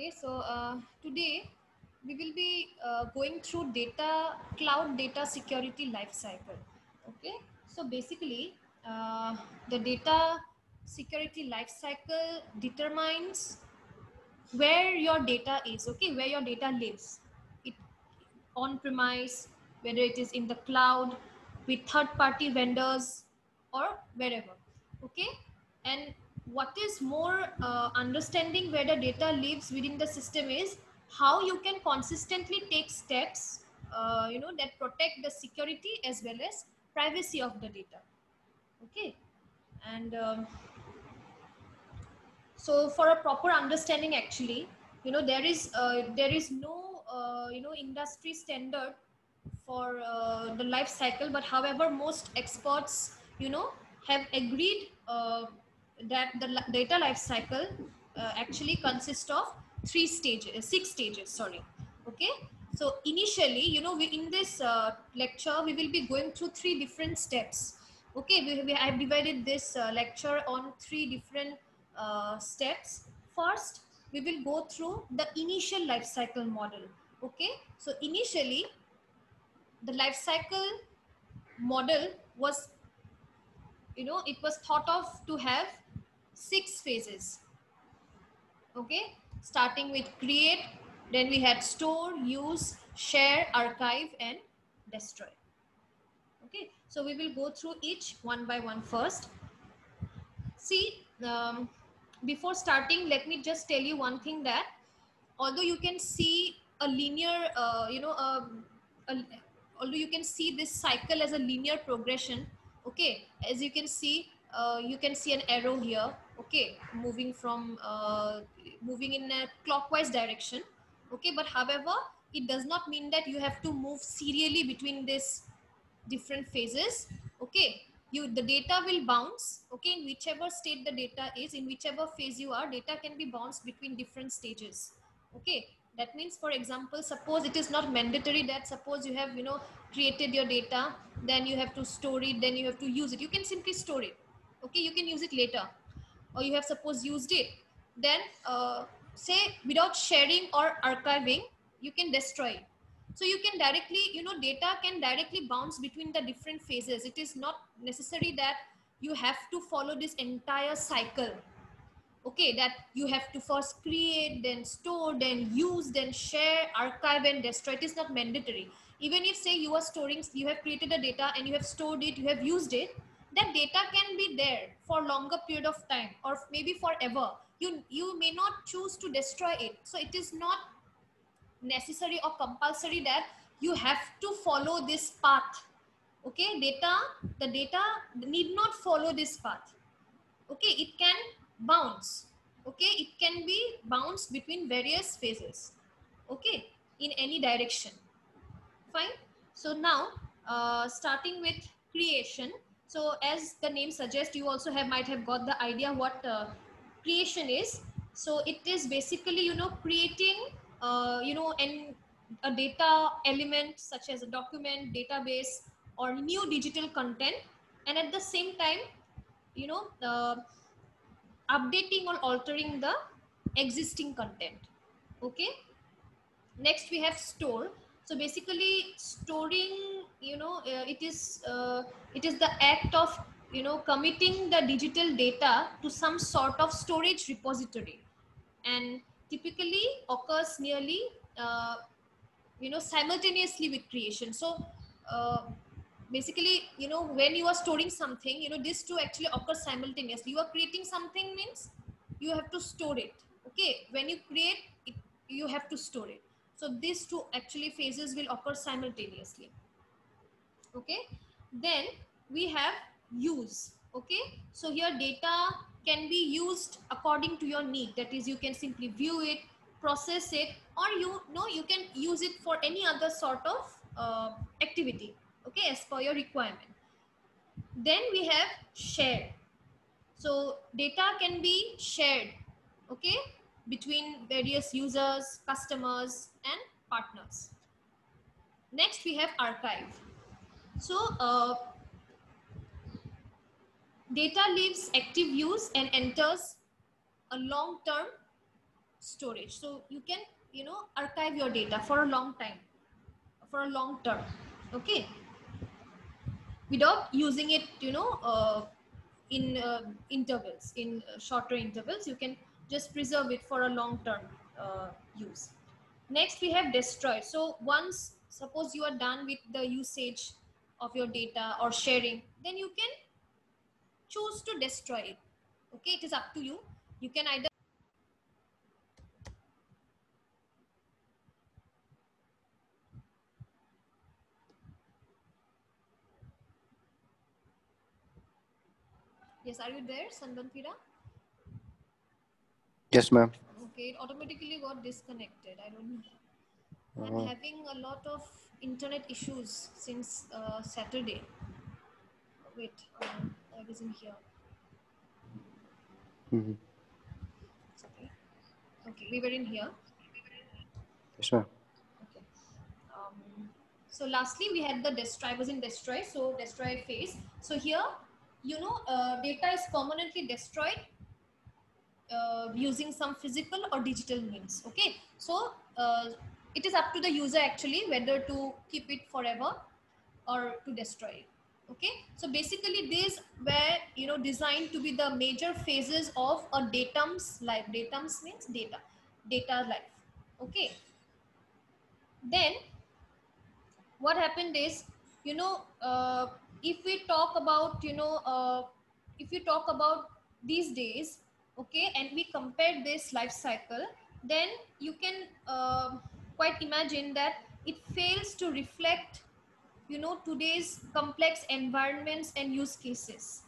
Okay, so today we will be going through cloud data security lifecycle. Okay, so basically, the data security lifecycle determines where your data is. Okay, where your data lives. It on premise, whether it is in the cloud, with third party vendors, or wherever. Okay, and what is more understanding where the data lives within the system is how you can consistently take steps that protect the security as well as privacy of the data. Okay, and so for a proper understanding, actually, there is no industry standard for the life cycle, but however most experts have agreed that the data life cycle actually consists of six stages, sorry. Okay, so initially, in this lecture we will be going through three different steps. Okay, I've divided this lecture on three different steps. First, we will go through the initial life cycle model. Okay, so initially the life cycle model was, it was thought of to have six phases. Okay, starting with create, then we had store, use, share, archive, and destroy. Okay, so we will go through each one by one first. See, before starting, let me just tell you one thing, that although you can see a linear, a, although you can see this cycle as a linear progression. Okay, as you can see an arrow here. Okay, moving in a clockwise direction. Okay, but however, it does not mean that you have to move serially between these different phases. Okay, the data will bounce. Okay, in whichever state the data is, in whichever phase you are, data can be bounced between different stages. Okay, that means, for example, suppose it is not mandatory that suppose you have created your data, then you have to store it, then you have to use it. You can simply store it. Okay, you can use it later. Or you have suppose used it, then say without sharing or archiving, you can destroy it. So you can directly, data can directly bounce between the different phases. It is not necessary that you have to follow this entire cycle. Okay, that you have to first create, then store, then use, then share, archive, and destroy. It is not mandatory. Even if, say, you have created a data and you have stored it, you have used it, that data can be there for longer period of time, or maybe forever. You may not choose to destroy it, so it is not necessary or compulsory that you have to follow this path. Okay, the data need not follow this path. Okay, it can bounce. Okay, it can be bounced between various phases. Okay, in any direction. Fine. So now, starting with creation. So as the name suggests, you also might have got the idea what creation is. So it is basically, creating a data element such as a document, database, or new digital content, and at the same time, you know uh, updating or altering the existing content. Okay, next we have store. So basically storing, it is the act of committing the digital data to some sort of storage repository, and typically occurs nearly simultaneously with creation. So uh, basically, when you are storing something, this two actually occurs simultaneously. You are creating something means you have to store it. Okay, when you create it, you have to store it. So these two actually phases will occur simultaneously. Okay, then we have use. Okay, so here data can be used according to your need. That is, you can simply view it, process it, or you can use it for any other sort of activity. Okay, as per your requirement. Then we have share. So data can be shared, okay, between various users, customers, and partners. Next we have archive. So data leaves active use and enters a long term storage. So you can, you know, archive your data for a long time, for a long term, okay, without using it, you know, in intervals, in shorter intervals. You can just preserve it for a long term use. Next we have destroy. So once, suppose you are done with the usage of your data or sharing, then you can choose to destroy it. Okay, it is up to you. You can either, yes, are you there, Sanbanthira? Yes, ma'am. Okay, it automatically got disconnected. I don't know. I'm having a lot of internet issues since Saturday. Wait, I wasn't here. Mm-hmm. Okay. Okay, we were in here. Yes, ma'am. Okay. So lastly, we had the destroy. I was in destroy. So destroy phase. So here, you know, data is permanently destroyed using some physical or digital means. Okay. So it is up to the user actually whether to keep it forever or to destroy it. Okay, so basically these were, you know, designed to be the major phases of a datum's life. Datums means data life. Okay, then what happened is, you know, if we talk about, you know, if you talk about these days, okay, and we compare this life cycle, then you can quite imagine that it fails to reflect, you know, today's complex environments and use cases.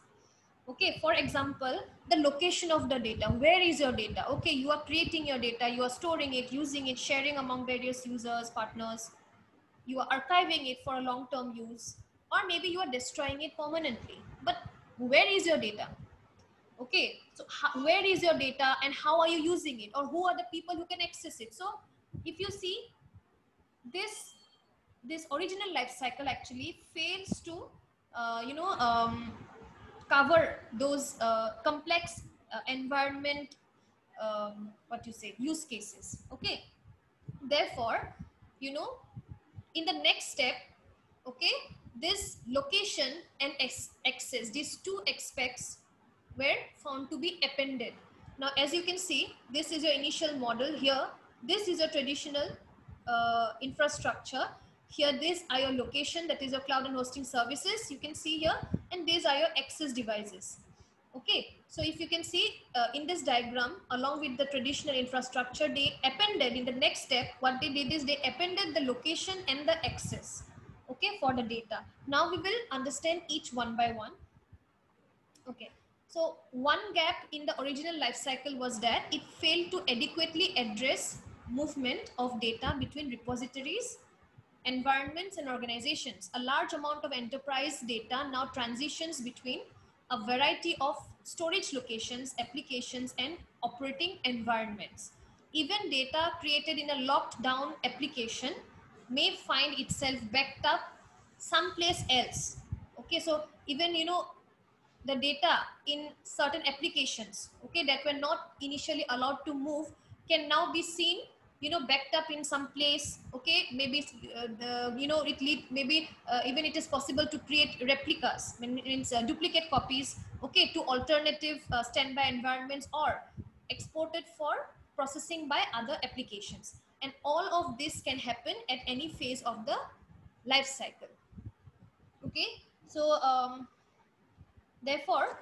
Okay, for example, the location of the data. Where is your data? Okay, you are creating your data, you are storing it, using it, sharing among various users, partners. You are archiving it for a long-term use, or maybe you are destroying it permanently. But where is your data? Okay, so where is your data and how are you using it, or who are the people who can access it? So if you see, this this original life cycle actually fails to you know, cover those complex environment, what you say, use cases. Okay, therefore, you know, in the next step, okay, this location and access, these two aspects were found to be appended. Now as you can see, this is your initial model. Here this is a traditional infrastructure. Here these are your location, that is your cloud and hosting services, you can see here, and these are your access devices. Okay, so if you can see in this diagram, along with the traditional infrastructure, they appended in the next step. What they did is they appended the location and the access, okay, for the data. Now we will understand each one by one. Okay, so one gap in the original life cycle was that it failed to adequately address movement of data between repositories, environments, and organizations. A large amount of enterprise data now transitions between a variety of storage locations, applications, and operating environments. Even data created in a locked down application may find itself backed up someplace else. Okay, so even, you know, the data in certain applications, okay, that were not initially allowed to move, can now be seen, you know, backed up in some place. Okay, maybe you know, maybe even it is possible to create replicas, means duplicate copies, okay, to alternative standby environments, or exported for processing by other applications. And all of this can happen at any phase of the life cycle. Okay, so therefore,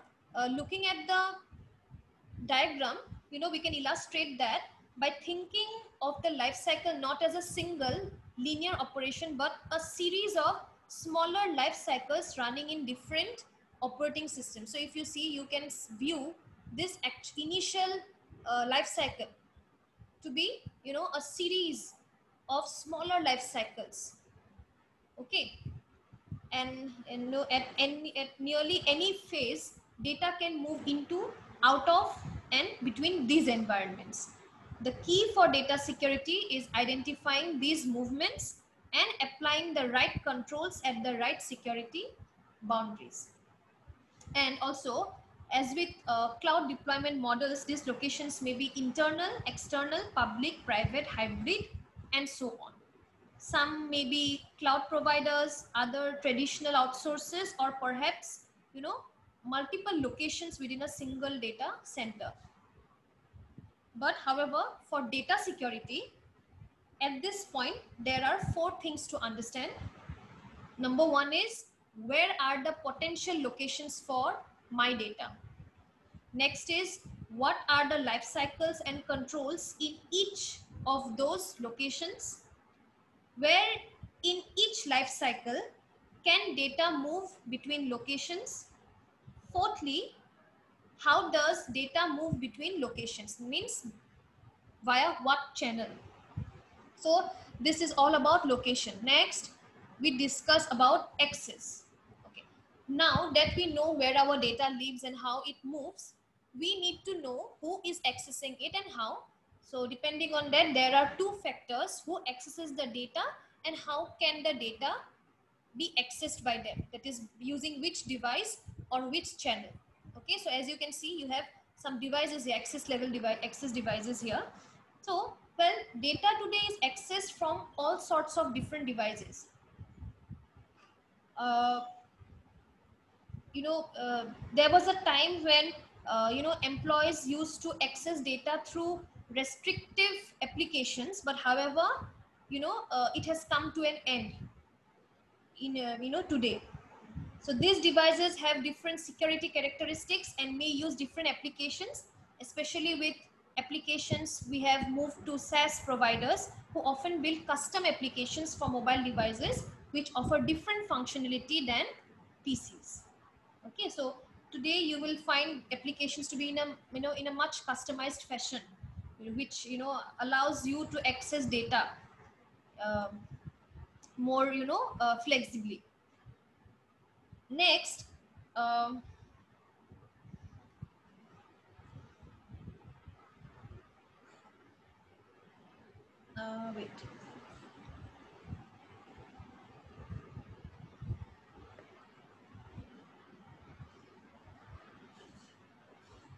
looking at the diagram, you know, we can illustrate that by thinking of the life cycle not as a single linear operation, but a series of smaller life cycles running in different operating systems. So if you see, you can view this initial life cycle to be, you know, a series of smaller life cycles. Okay, and no, at nearly any phase, data can move into, out of, and between these environments. The key for data security is identifying these movements and applying the right controls at the right security boundaries. And also, As with cloud deployment models, these locations may be internal, external, public, private, hybrid, and so on. Some may be cloud providers, other traditional outsources, or perhaps, multiple locations within a single data center. But however, for data security, at this point, there are 4 things to understand. Number 1 is, where are the potential locations for my data? Next is, what are the life cycles and controls in each of those locations? Where in each life cycle can data move between locations? Fourthly, how does data move between locations? Means via what channel? So this is all about location. Next, we discuss about access. Okay. Now that we know where our data lives and how it moves, we need to know who is accessing it and how. So depending on that, there are 2 factors: who accesses the data and how can the data be accessed by them. That is, using which device or which channel. Okay, so as you can see, you have some devices, the access devices here. So, well, data today is accessed from all sorts of different devices. Uh, there was a time when, employees used to access data through restrictive applications, but however, it has come to an end in, today. So these devices have different security characteristics and may use different applications, especially with applications. We have moved to SaaS providers who often build custom applications for mobile devices, which offer different functionality than PCs. Okay, so today you will find applications to be in a much customized fashion, which allows you to access data um, more flexibly. Next, um, wait.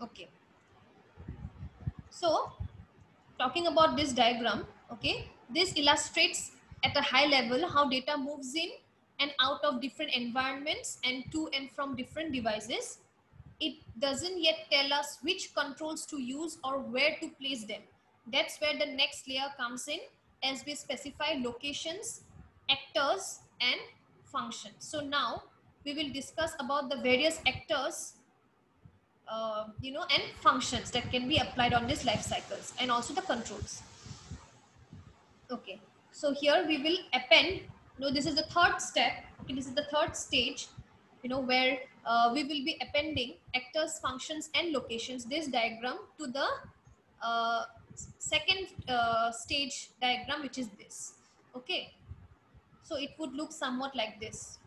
Okay. So, talking about this diagram, okay, this illustrates at a high level how data moves in and out of different environments and to and from different devices. It doesn't yet tell us which controls to use or where to place them. That's where the next layer comes in, as we specify locations, actors, and functions. So now we will discuss about the various actors, and functions that can be applied on these life cycles, and also the controls. Okay, so here we will append. This is the third step. Okay, this is the third stage. Where we will be appending actors, functions, and locations. This diagram to the uh, second stage diagram, which is this. Okay, so it would look somewhat like this,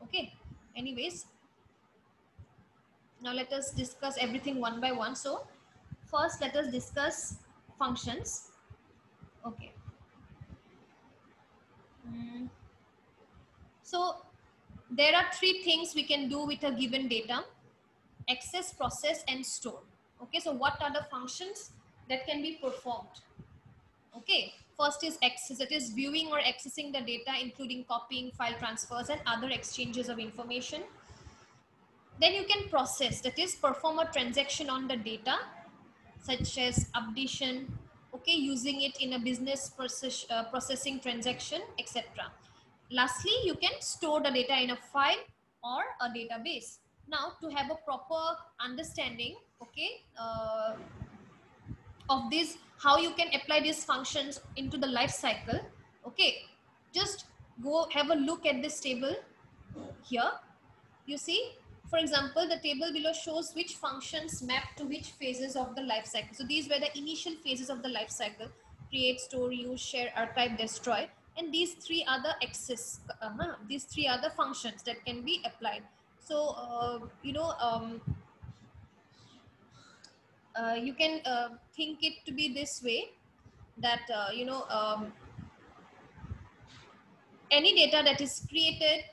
Okay. Anyways, now let us discuss everything one by one. So first, let us discuss functions. Okay. So there are 3 things we can do with a given data: access, process, and store. Okay, so what are the functions that can be performed? Okay, first is access, that is viewing or accessing the data, including copying, file transfers, and other exchanges of information. Then you can process, that is perform a transaction on the data, such as updation, okay, using it in a business processing transaction, etc. Lastly, you can store the data in a file or a database. Now, to have a proper understanding, okay, of this, how you can apply these functions into the life cycle, okay, just go have a look at this table here. You see, for example, the table below shows which functions map to which phases of the life cycle. So these were the initial phases of the life cycle: create, store, use, share, archive, destroy. And these 3 are the these 3 are the functions that can be applied. So, you can think it to be this way, that, any data that is created,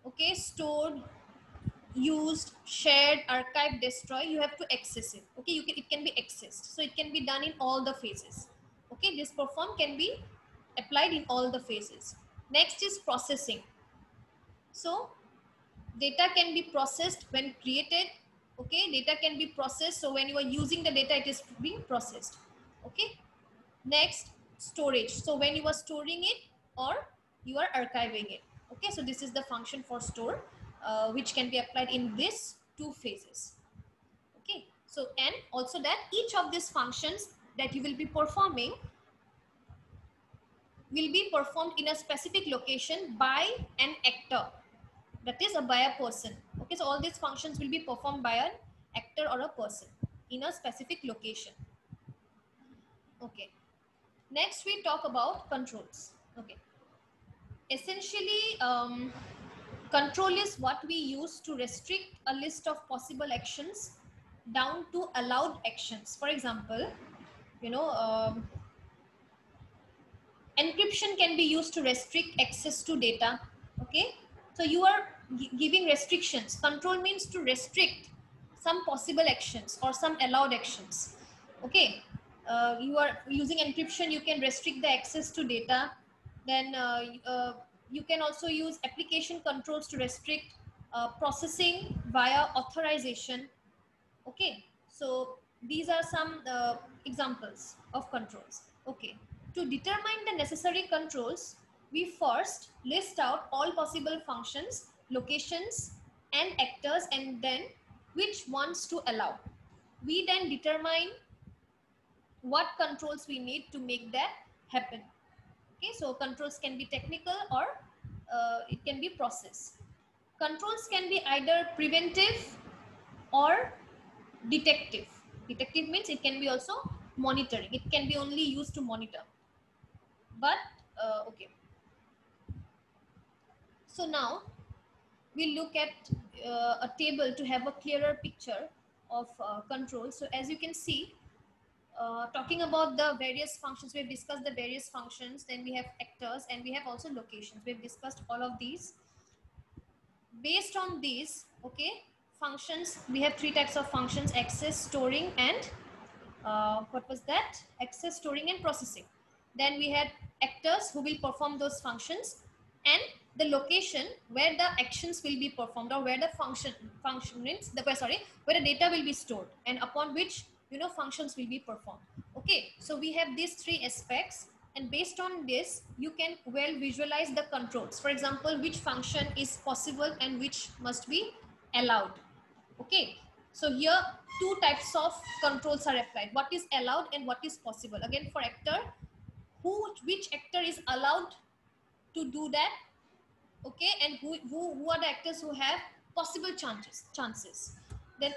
okay, stored, used, shared, archived, destroy, you have to access it. Okay, it can be accessed, so it can be done in all the phases. Okay, this perform can be applied in all the phases. Next is processing. So data can be processed when created. Okay, data can be processed, so when you are using the data, it is being processed. Okay, next, storage. So when you are storing it or you are archiving it. Okay, so this is the function for store, which can be applied in these two phases. Okay, so and also that each of these functions that you will be performing will be performed in a specific location by an actor, that is by a person. Okay, so all these functions will be performed by an actor or a person in a specific location. Okay, next we talk about controls. Okay, essentially control is what we use to restrict a list of possible actions down to allowed actions. For example, you know, encryption can be used to restrict access to data. Okay, so you are giving restrictions. Control means to restrict some possible actions or some allowed actions. Okay, you are using encryption, you can restrict the access to data. Then you can also use application controls to restrict processing via authorization. Okay, so these are some examples of controls. Okay, to determine the necessary controls, we first list out all possible functions, locations and actors, and then which ones to allow. We then determine what controls we need to make that happen. Okay, so controls can be technical or it can be process. Controls can be either preventive or detective. Detective means it can be also monitoring. It can be only used to monitor. But okay. So now we look at a table to have a clearer picture of control. So as you can see, talking about the various functions, we've discussed the various functions. Then we have actors and we have also locations. We've discussed all of these. Based on these, okay, functions, we have three types of functions: access, storing, and what was that? Access, storing, and processing. Then we had actors who will perform those functions, and the location where the actions will be performed, or where the function means where the data will be stored and upon which functions will be performed. Okay, so we have these three aspects, and based on this you can well visualize the controls. For example, which function is possible and which must be allowed. Okay, so here two types of controls are applied: what is allowed and what is possible. Again, for actor, which actor is allowed to do that, okay, and who are the actors who have possible chances. Then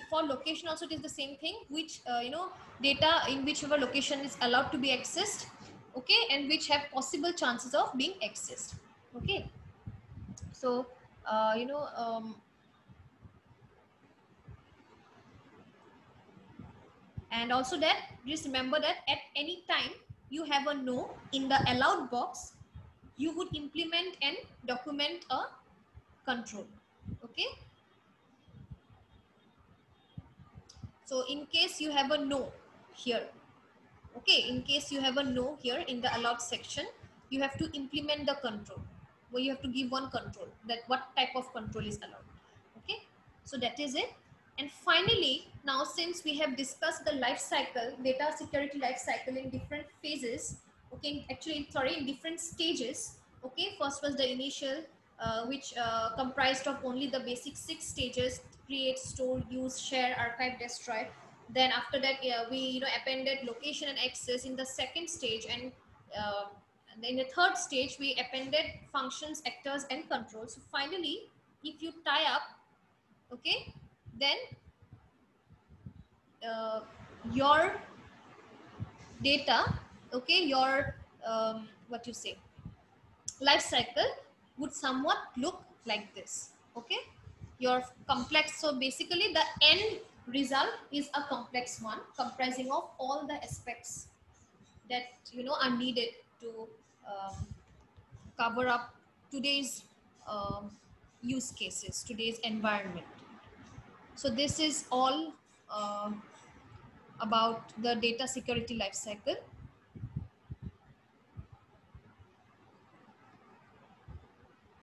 for location also it is the same thing, which data in whichever location is allowed to be accessed, okay, and which have possible chances of being accessed. Okay, so and also that just remember that at any time you have a no in the allowed box, you would implement and document a control. Okay, so in case you have a no here, okay, in case you have a no here in the allowed section, you have to implement the control, where you have to give one control, that what type of control is allowed. Okay, so that is it. And finally, now since we have discussed the life cycle, data security life cycle in different phases, okay, actually sorry, in different stages. Okay, first was the initial, which comprised of only the basic 6 stages: create, store, use, share, archive, destroy. Then after that, we appended location and access in the second stage, and in the third stage we appended functions, actors, and controls. So finally, if you tie up, okay, then your data, okay, your what you say, life cycle would somewhat look like this. Okay, your complex, so basically the end result is a complex one comprising of all the aspects that are needed to um, cover up today's um, use cases, today's environment. So this is all about the data security lifecycle.